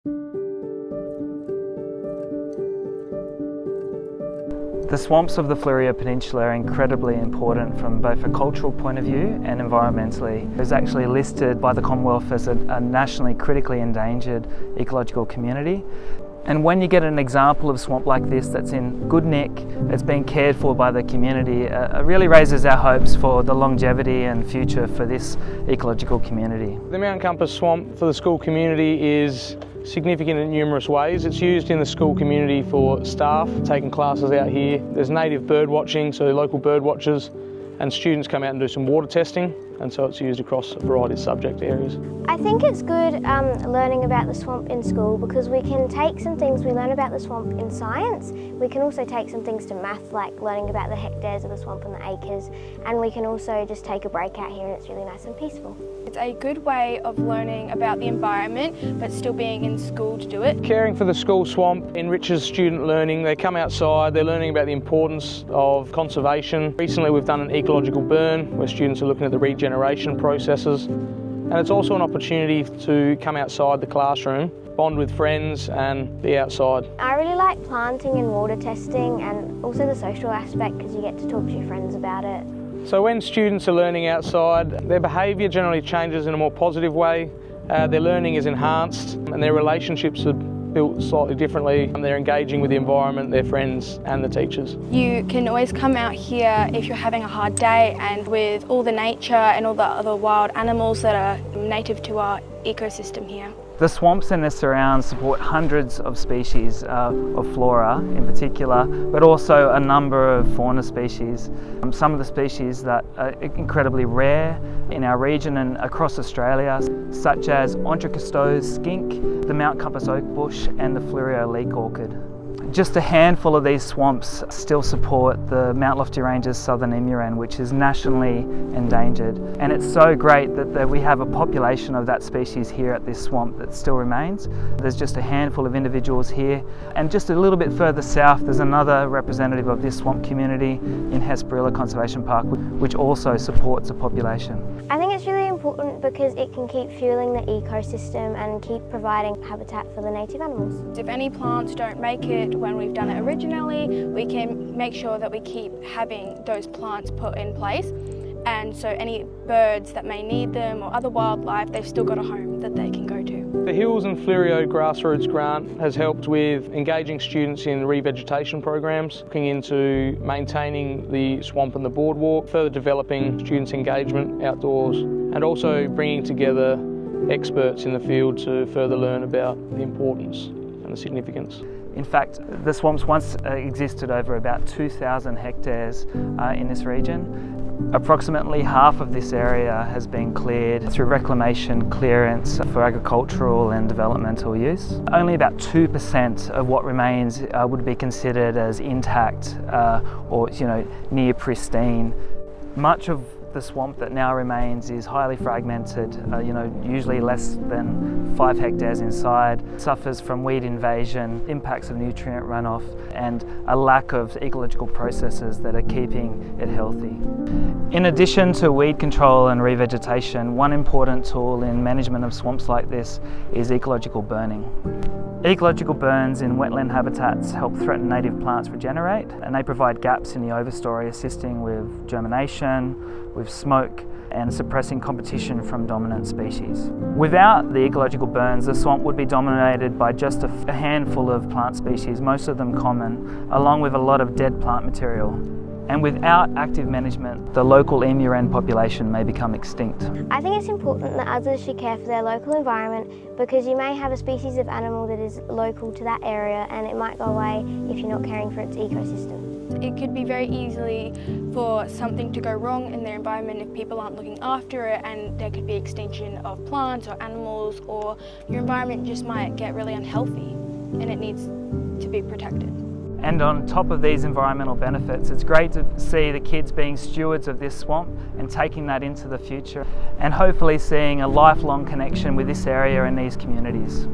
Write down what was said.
The swamps of the Fleurieu Peninsula are incredibly important from both a cultural point of view and environmentally. It's actually listed by the Commonwealth as a nationally critically endangered ecological community. And when you get an example of swamp like this that's in good nick, it's being cared for by the community, it really raises our hopes for the longevity and future for this ecological community. The Mount Compass Swamp for the school community is significant in numerous ways. It's used in the school community for staff taking classes out here. There's native bird watching, so local bird watchers and students come out and do some water testing, and so it's used across a variety of subject areas. I think it's good learning about the swamp in school because we can take some things we learn about the swamp in science. We can also take some things to math, like learning about the hectares of the swamp and the acres, and we can also just take a break out here and it's really nice and peaceful. It's a good way of learning about the environment but still being in school to do it. Caring for the school swamp enriches student learning. They come outside, they're learning about the importance of conservation. Recently we've done an ecological burn where students are looking at the regeneration processes, and it's also an opportunity to come outside the classroom, bond with friends and be outside. I really like planting and water testing, and also the social aspect because you get to talk to your friends about it. So when students are learning outside, their behaviour generally changes in a more positive way, their learning is enhanced and their relationships are built slightly differently, and they're engaging with the environment, their friends and the teachers. You can always come out here if you're having a hard day, and with all the nature and all the other wild animals that are native to our ecosystem here. The swamps and their surrounds support hundreds of species of flora in particular, but also a number of fauna species. Some of the species that are incredibly rare in our region and across Australia, such as Ontricostose skink, the Mount Compass oak bush and the Fleurieu leek orchid. Just a handful of these swamps still support the Mount Lofty Ranges southern emu wren, which is nationally endangered. And it's so great that we have a population of that species here at this swamp that still remains. There's just a handful of individuals here. And just a little bit further south, there's another representative of this swamp community in Hesperilla Conservation Park, which also supports a population. I think it's really important because it can keep fueling the ecosystem and keep providing habitat for the native animals. If any plants don't make it when we've done it originally, we can make sure that we keep having those plants put in place, and so any birds that may need them or other wildlife, they've still got a home that they can go to. The Hills and Fleurieu Grassroots Grant has helped with engaging students in revegetation programs, looking into maintaining the swamp and the boardwalk, further developing students' engagement outdoors, and also bringing together experts in the field to further learn about the importance and the significance. In fact, the swamps once existed over about 2,000 hectares in this region. Approximately half of this area has been cleared through reclamation clearance for agricultural and developmental use. Only about 2% of what remains would be considered as intact or near pristine. Much of the swamp that now remains is highly fragmented, usually less than 5 hectares inside, suffers from weed invasion, impacts of nutrient runoff, and a lack of ecological processes that are keeping it healthy. In addition to weed control and revegetation, one important tool in management of swamps like this is ecological burning. Ecological burns in wetland habitats help threatened native plants regenerate, and they provide gaps in the overstory, assisting with germination, with smoke, and suppressing competition from dominant species. Without the ecological burns, the swamp would be dominated by just a handful of plant species, most of them common, along with a lot of dead plant material. And without active management, the local emu wren population may become extinct. I think it's important that others should care for their local environment, because you may have a species of animal that is local to that area and it might go away if you're not caring for its ecosystem. It could be very easily for something to go wrong in their environment if people aren't looking after it, and there could be extinction of plants or animals, or your environment just might get really unhealthy and it needs to be protected. And on top of these environmental benefits, it's great to see the kids being stewards of this swamp and taking that into the future, and hopefully seeing a lifelong connection with this area and these communities.